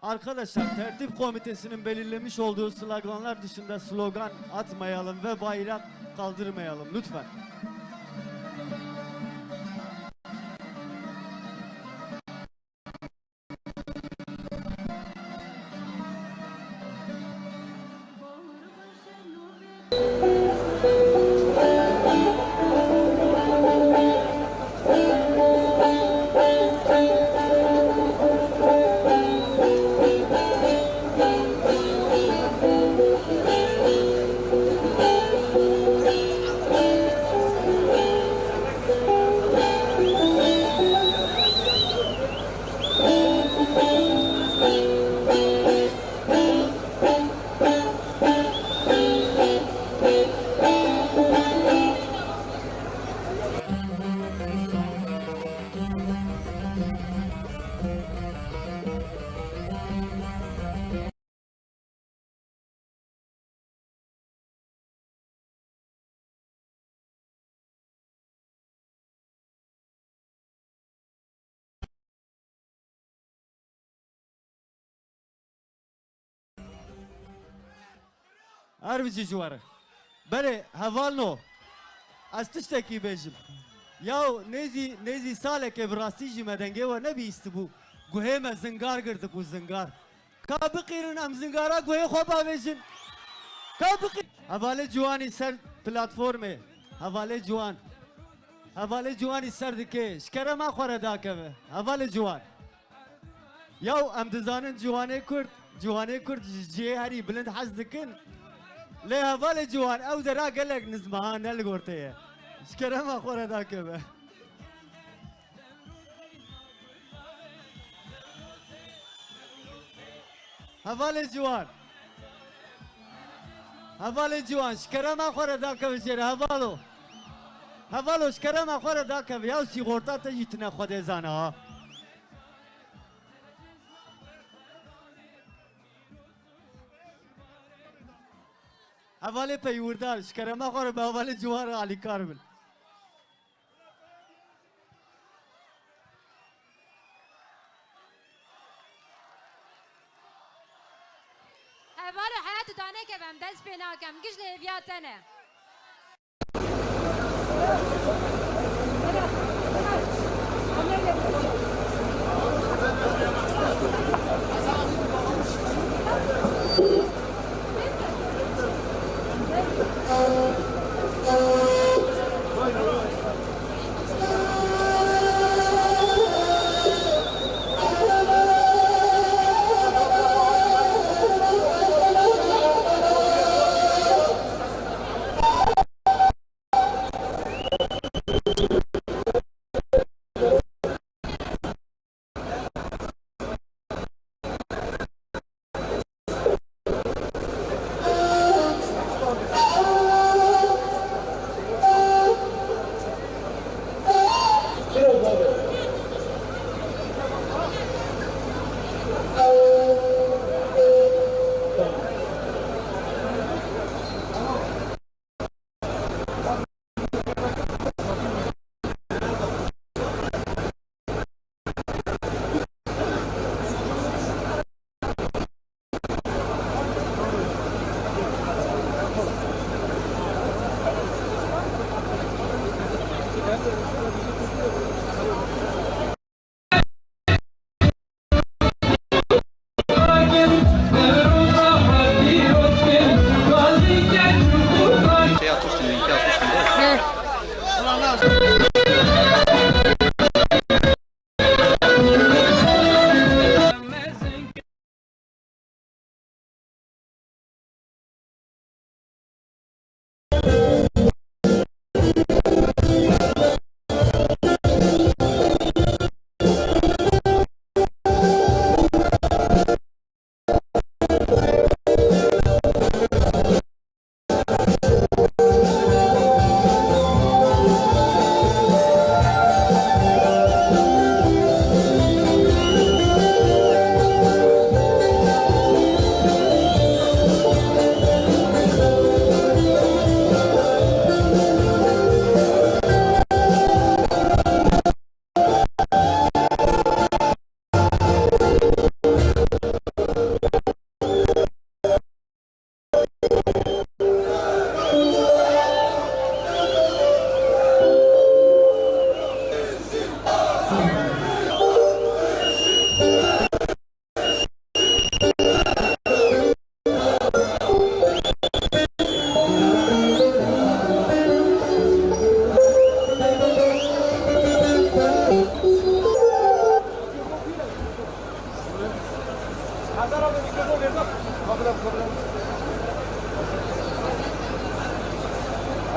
Arkadaşlar tertip komitesinin belirlemiş olduğu sloganlar dışında slogan atmayalım ve bayrak kaldırmayalım lütfen. Harbici civarı. Bere havalno. Astıştaki bejim. Ya nezi salek evrasiji medenge ve ne biisti bu. Guheme zingar girdi bu zingar. Kabı kırın am zingara guhe khoba bejin. Kabı kır. Havale juani ser platforme. Havale juan. Havale juani ser dike. Şkere ma khore dakeve. Havale juan. Ya am dizanın juane kurt jiye hari bilind haz dikin. Le havale juan ew dera gelek nizmaha nel gorteye. Şkere ma khore dakeve. Havale juan. Havale juan şkere ma khore dakeve jere havalo. Havalo şkere ma khore dakeve ya si gorta te jitne khode zana ha. Havale peyvurdar şkere ma khore be havale juan ali karbil. هوار حیات دانه که بهم دست پینا کم گشت لیویاتنه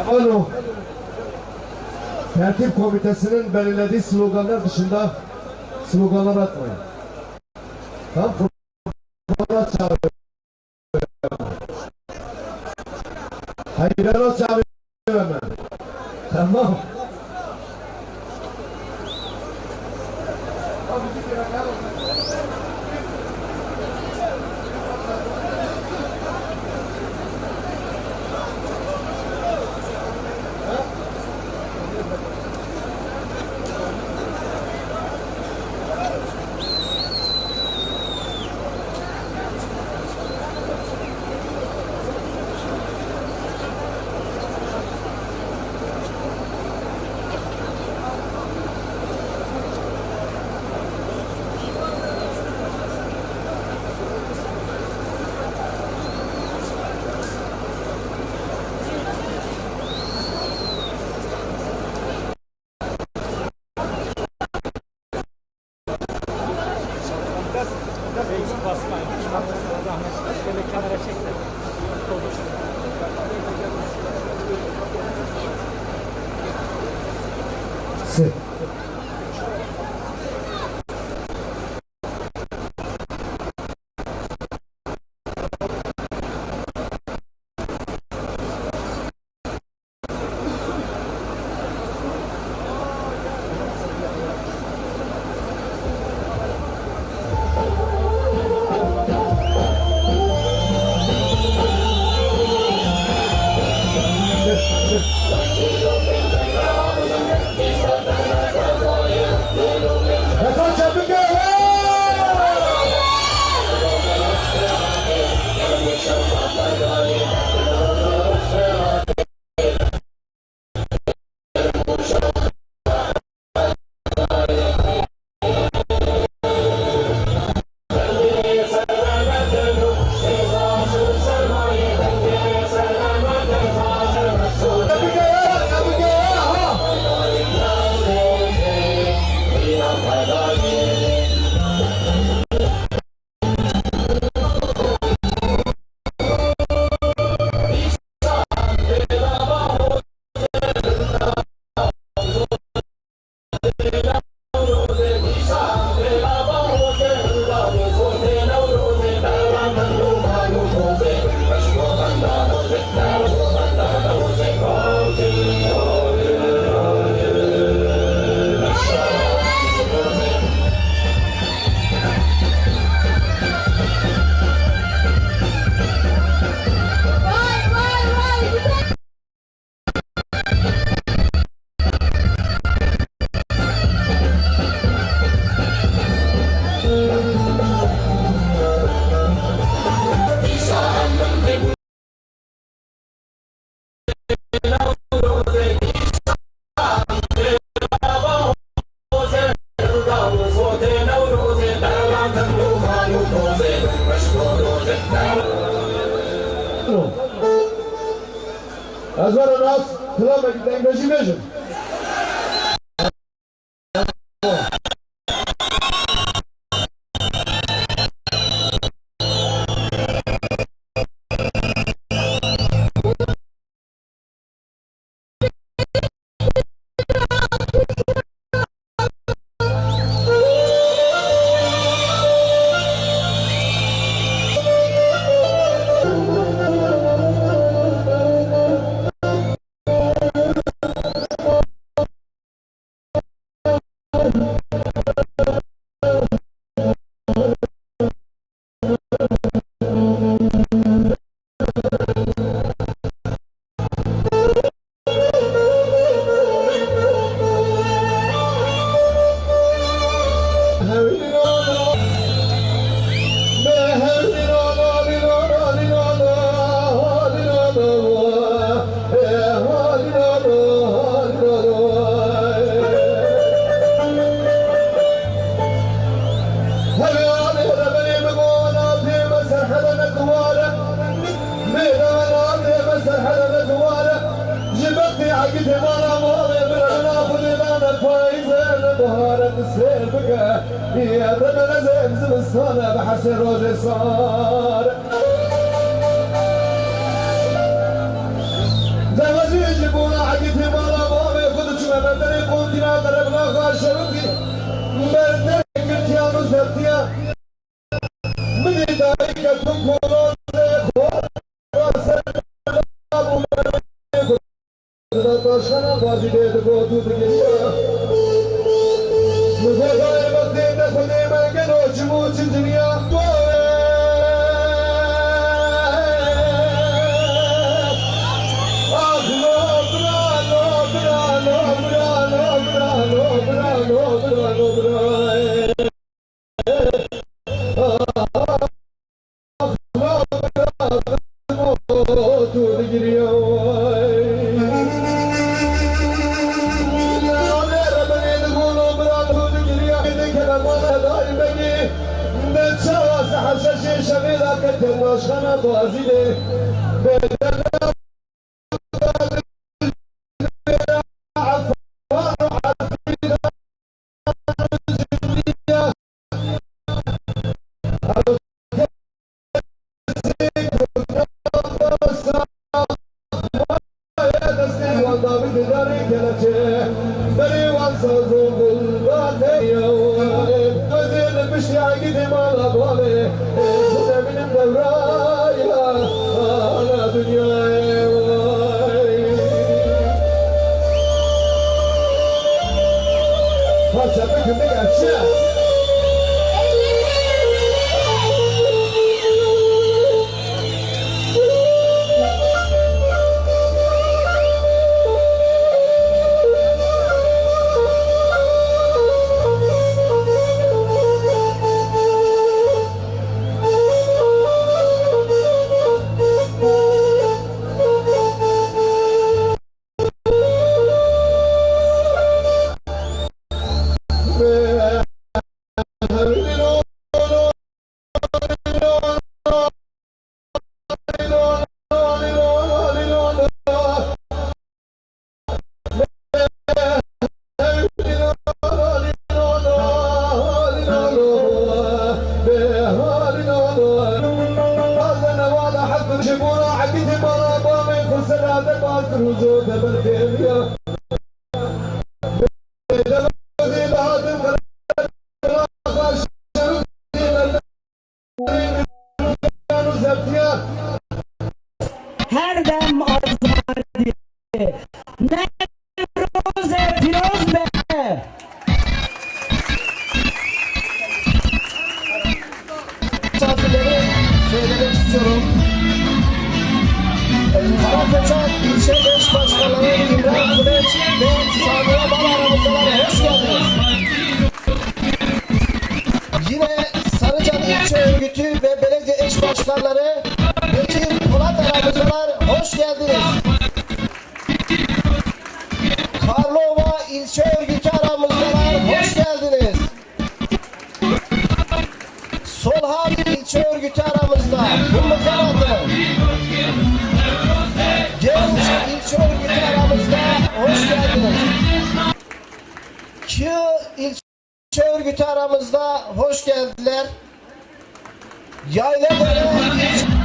Alo. Tertip komitesinin belirlediği sloganlar dışında sloganlar atmayın. Tam kurbanlar çağırıyor. Hayranlar çağırıyor hemen. Tamam. Sit. As well as club English division. دستانه به حسن روز سار دوازی جبونا عقیت مالا بابه خود چونه بردنی قوتینا در ابنا خاشروکی بردن گرتیانو زرتیا منی داری که تو کنوز خود راسر نابو منی خود داشتنا بازی دید گوتو بگیریا مخواه وقتی نخونی من گنو چمو چی دنیا Başkana bazile bedene her dem azadi ne roze firoz be. Misafirleri söylemek istiyorum. Karakoçak ilçe beş başkanları İbrahim Güneş ve Samiye Bal aramızdalar. Hoş geldiniz. Yine Sarıcan İlçe Örgütü ve belediye eş başkanları Bekir Polat aramızdalar. Hoş geldiniz. Karlova İlçe Örgütü aramızdalar. Hoş geldiniz. Solhan İlçe Örgütü aramızda. Bunun kanatı. Genç İlçe Örgütü aramızda. Hoş geldiniz. Kı İlçe Örgütü aramızda. Hoş geldiler. Yayladere İlçe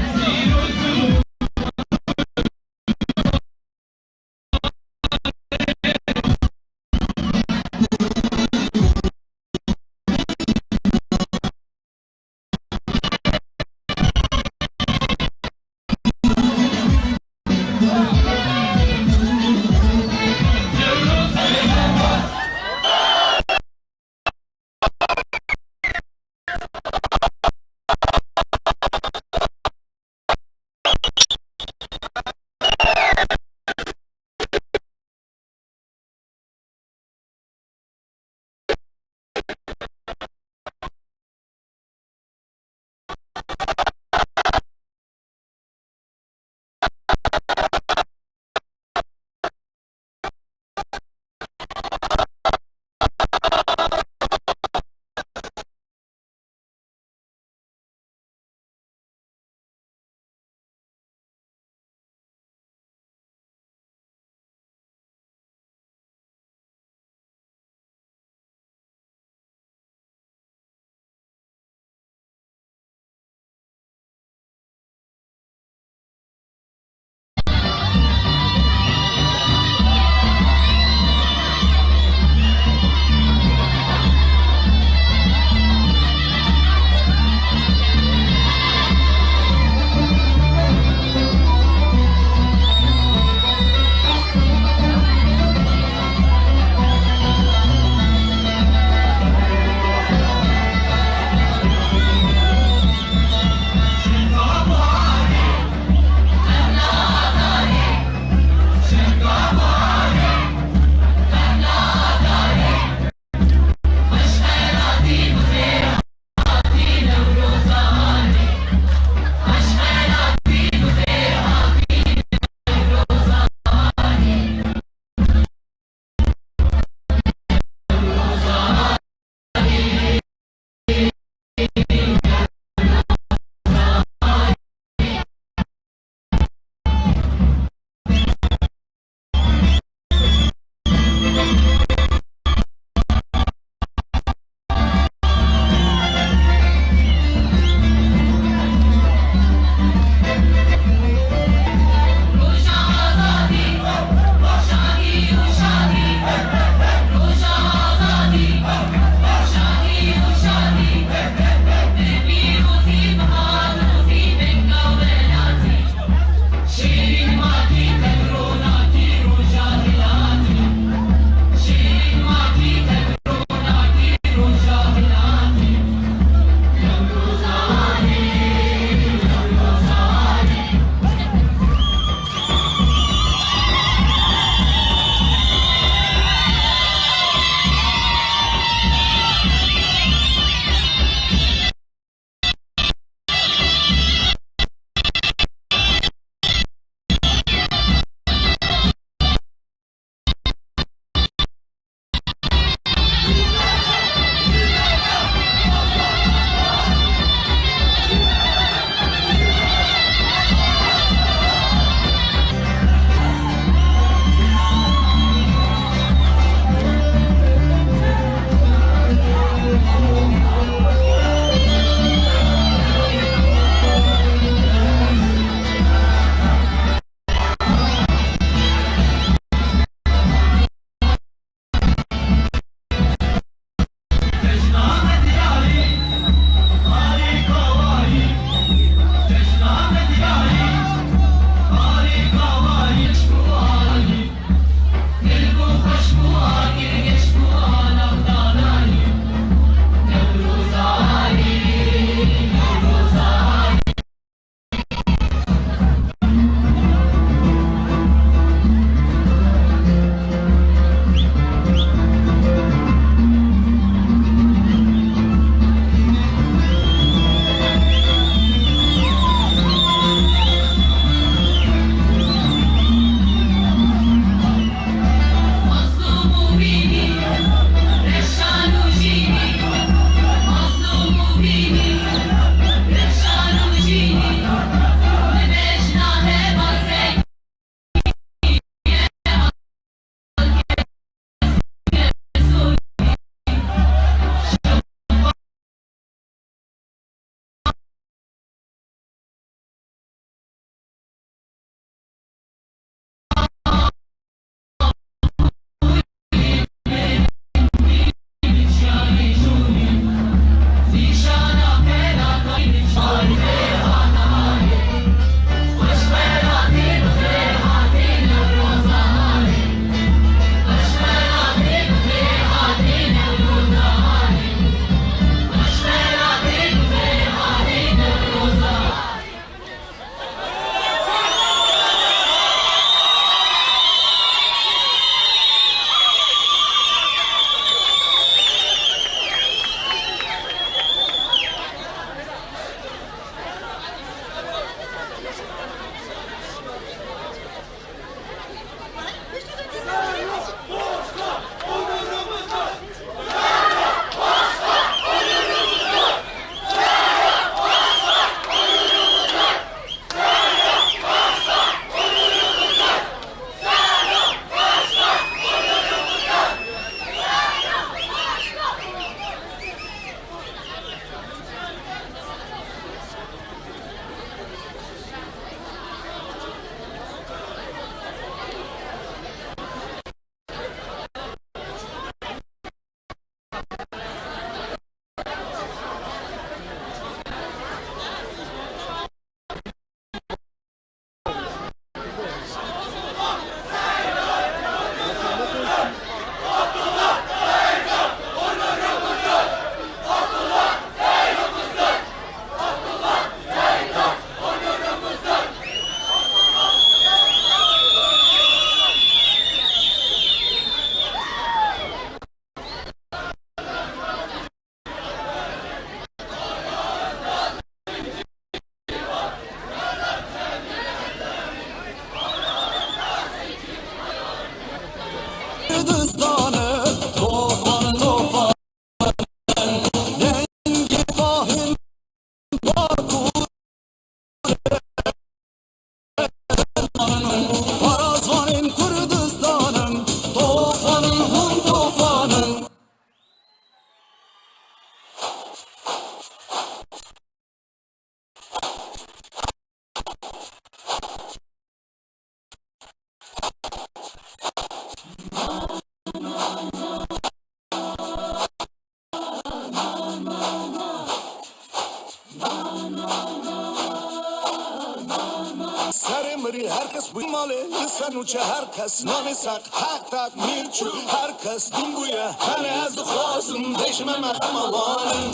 سر مری هر کس بوی ماله لسنو چه هر کس نان سق حق تک میرچو هر کس دون بویه هنه از دو خواسم بیش من مخم آوانم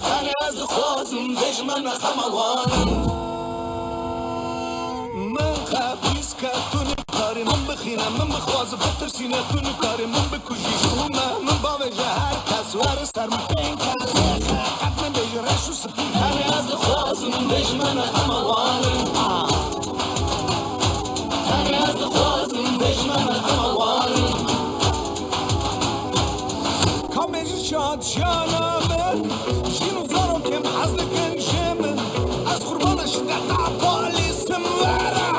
هنه از دو خواسم بیش من مخم آوانم من خبیز که تو نکاری من بخینم من بخوازم بترسینه تو نکاری من بکشی شومه من با وجه هر کس وار سر من پین کس قد من بیجه رشو سپی هنه از دو خواسم بیش من مخم آوانم هنه از دو خواسم بیش من مخم آوانم کامیجی شاد شانامه شینو زارو کم حزدکن جمه از قربانش دقا پالیسم وره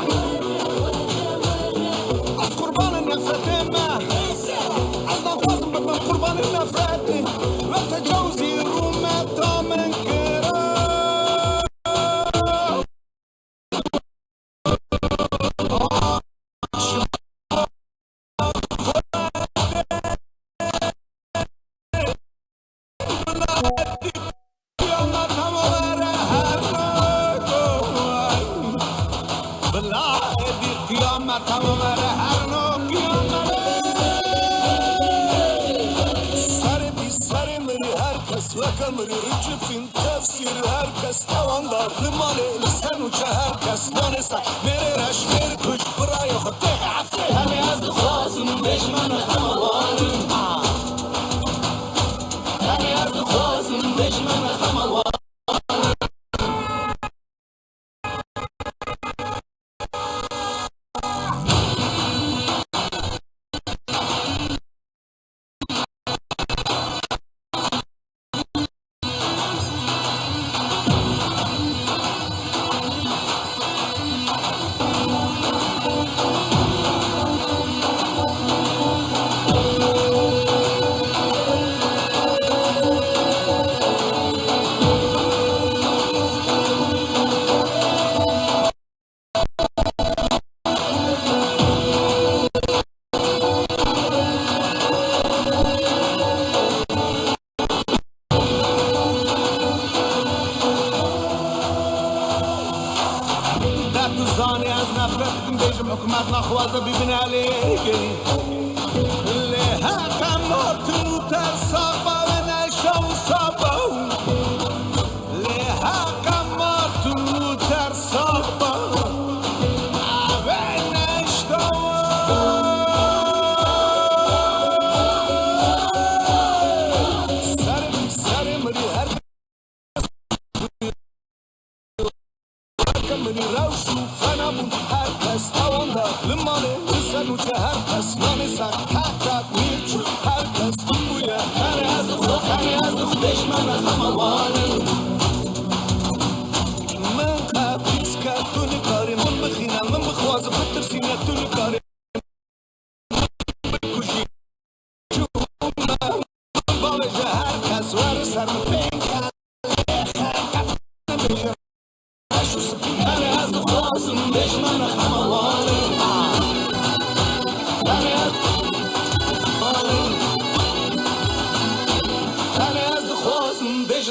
از قربان نفرتمه از نفرتم بکن قربان نفرتی و تجاوزی رومه تا من کرم کمری رجفین تفسیر هر کس تواندار نماله لسن و چه هر کس دانسته میره رش میره کش برای خود تحفه همه از دخوازم بیش من خموانم همه از دخوازم بیش من خموانم حكومات نخوازة ببن عليك اللي هاكا موتن وترصابة ونشا وصابة اللي هاكا موتن وترصابة ونشا سري مري هر كمني روشو فنابون هر کس تواندار لمانه لسن و چه هر کس نانسن حقیقت میرچو هر کس بویه هنه از دخ بیش من خموانم من خبیز که تو نکاری من بخینم من بخوازم بترسینه تو نکاری بکشی چومه با وجه هر کس وار سر پین کس هنه از دخوازم بیش من خموانم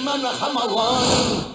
من خموانم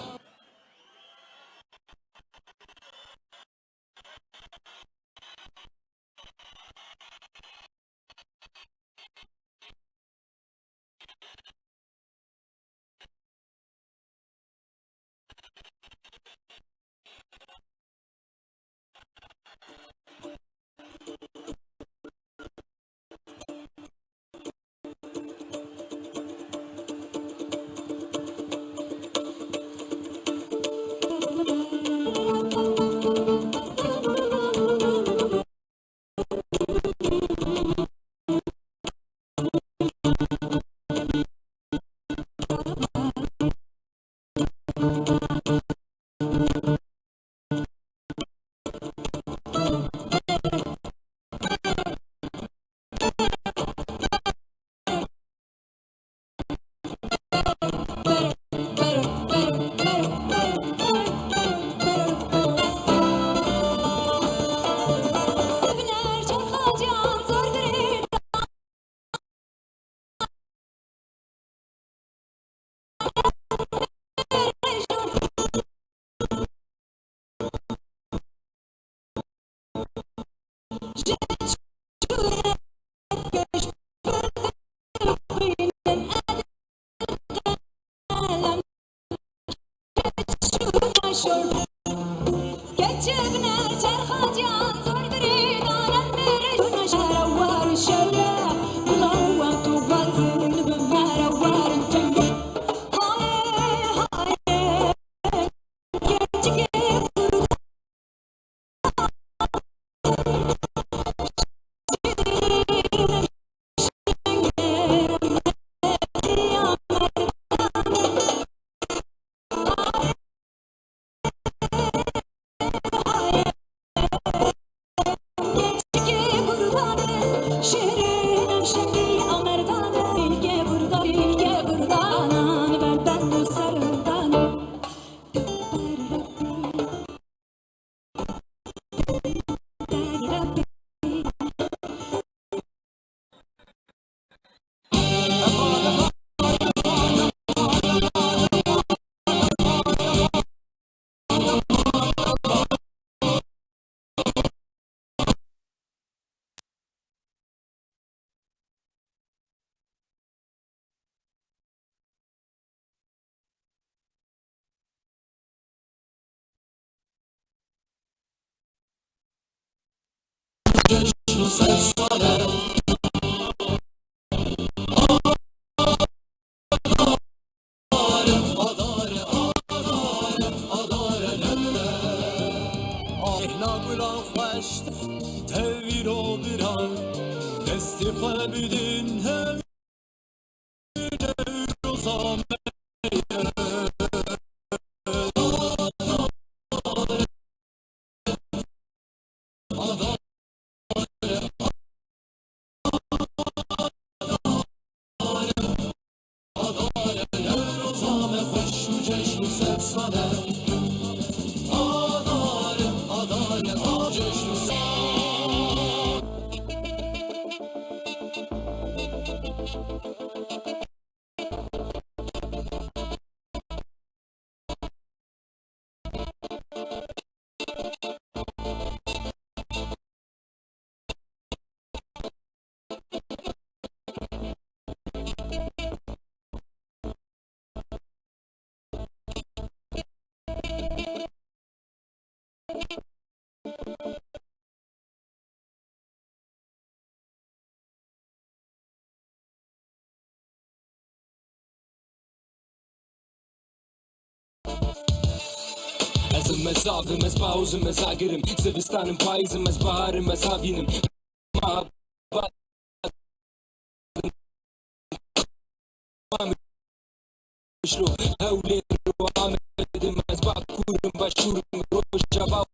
Ezim ez avim ez pauzim ez agirim Zivistanim payizim ez baharim ez havinim Mahabbat Mishru hevlin ruamedim ez bakurim başurim Rojava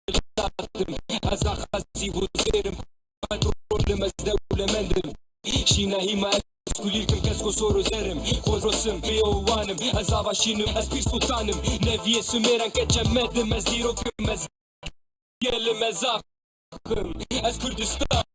Rojavatim Ez akhazi vuzirim Kontrolim ez devlemendim Shina hima Kulirkim kesko soru zerim Khozrosim beovanim Ez avashinim Ez pir sultanim Nevyesim eran keçemedim Ez dirokim Ez gelim Ez akhim Ez Kurdistan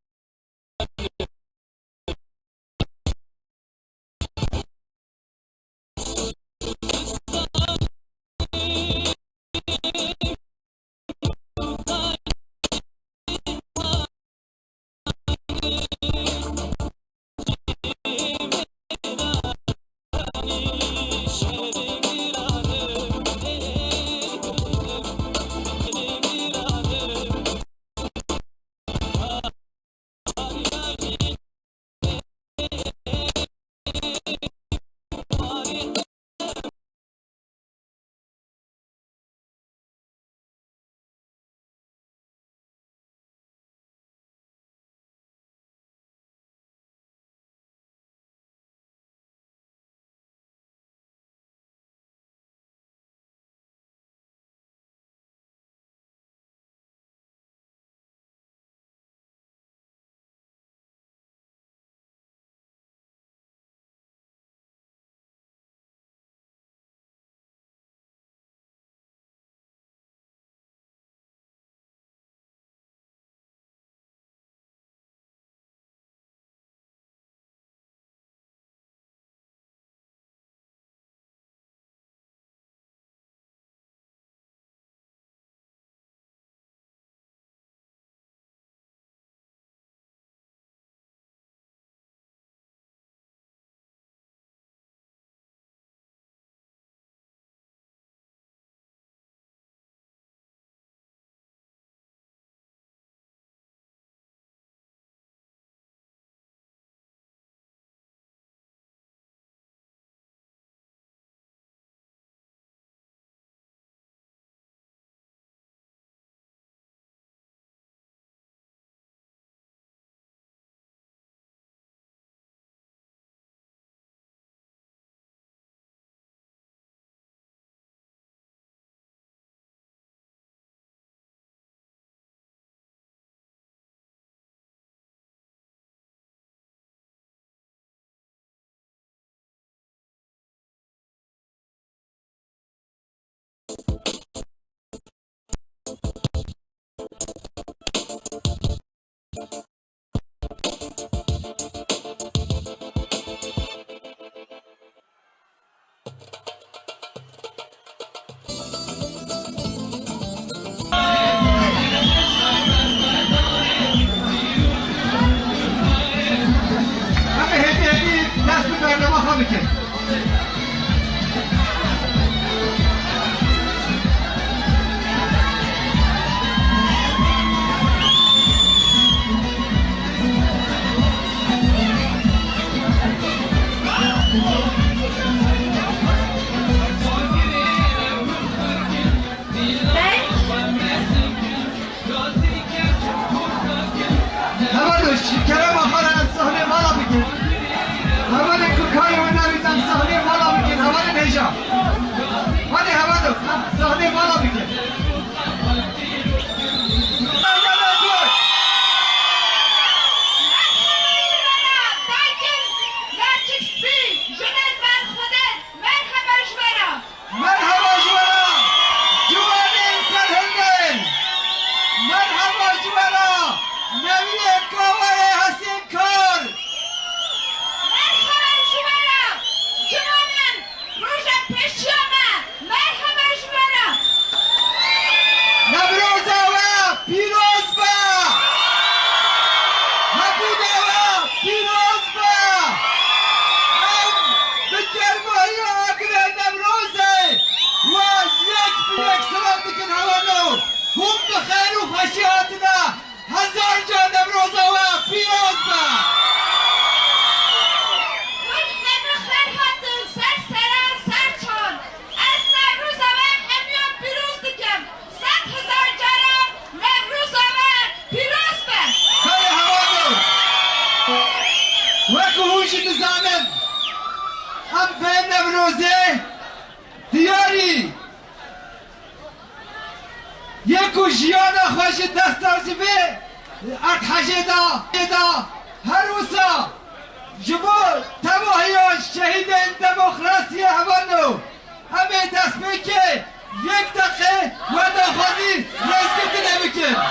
خواب بکن کرم آخر صحنه بالا بگیر حوالی کاری و نمیدن صحنه بالا بگیر حوالی نیجا حوالی حوالی صحنه بالا بگیر دیاری یکو جیانا خوش دستار جبه ارتحجه دا هر وسا جبور تباهیان شهیدین دموکراسی هوانو همه دست بکه یک دقیقه و دخوازی رزگت نمیکن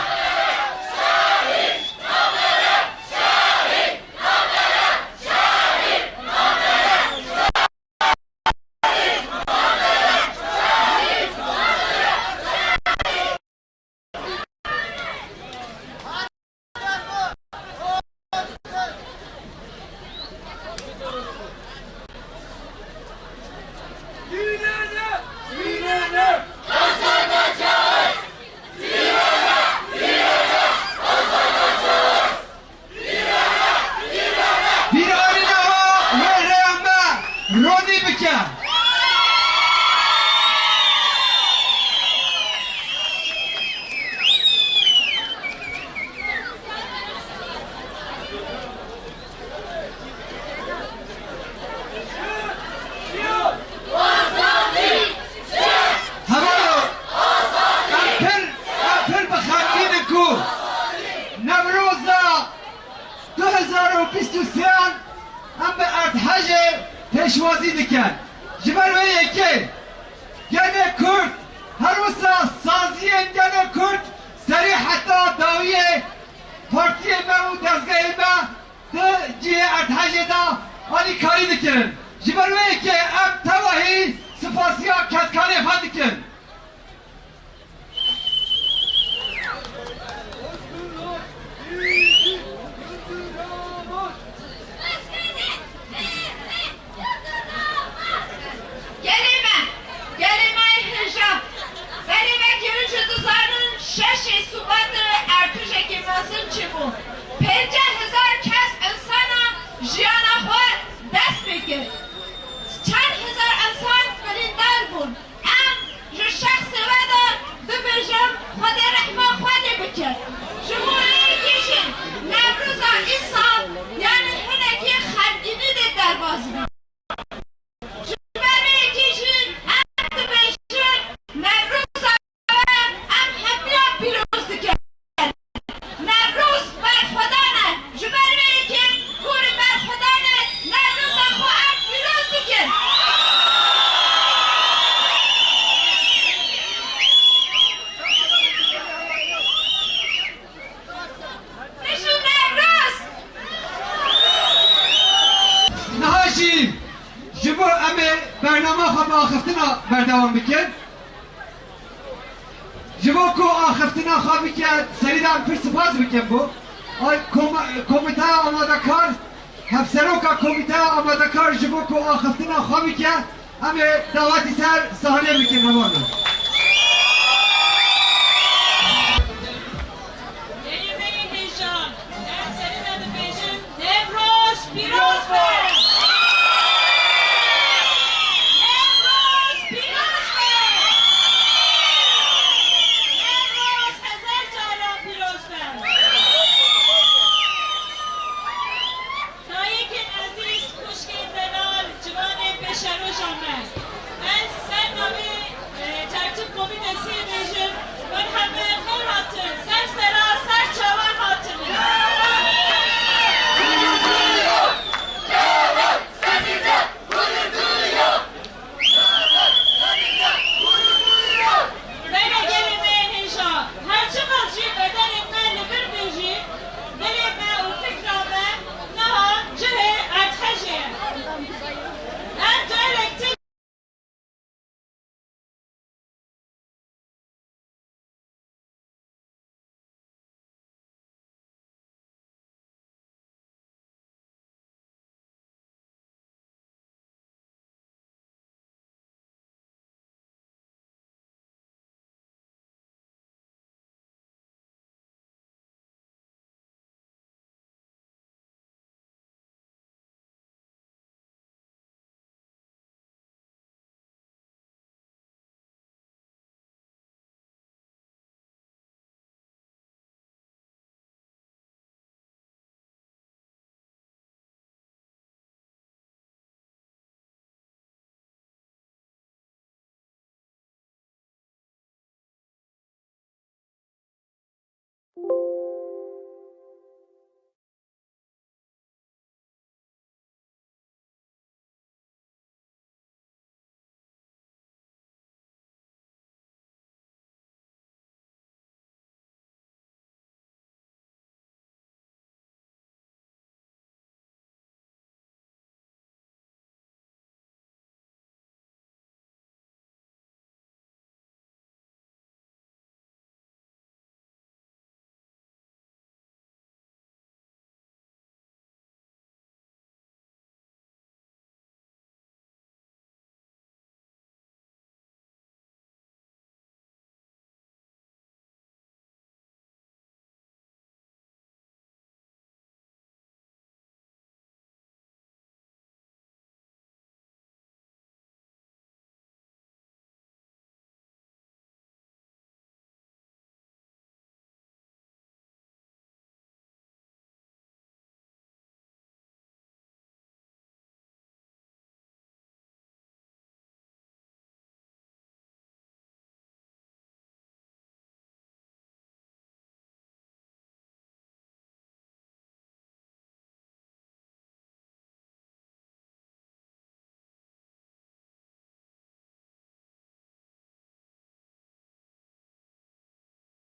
هم به ارتحاج پشوازی دکن جبر و یکی گنه کرد هر وسا سازی گنه کرد سری حتی داویه پارتی ما و دزگاه ما ده جیه ارتحاج دا آنی کاری دکن جبر و یکی ام تواهی سپاسیا کتکاری افاد دکن جبو امي برنامه خب آخفتنا بردوام بکن جبو کو آخفتنا خواب بکن سریدان پر سپاس بکن بو آی کمیته آماده کار هفسروکا کمیته آمادکار جبو کو آخفتنا خوابی که همه دعواتی سر صحنه بکن روانو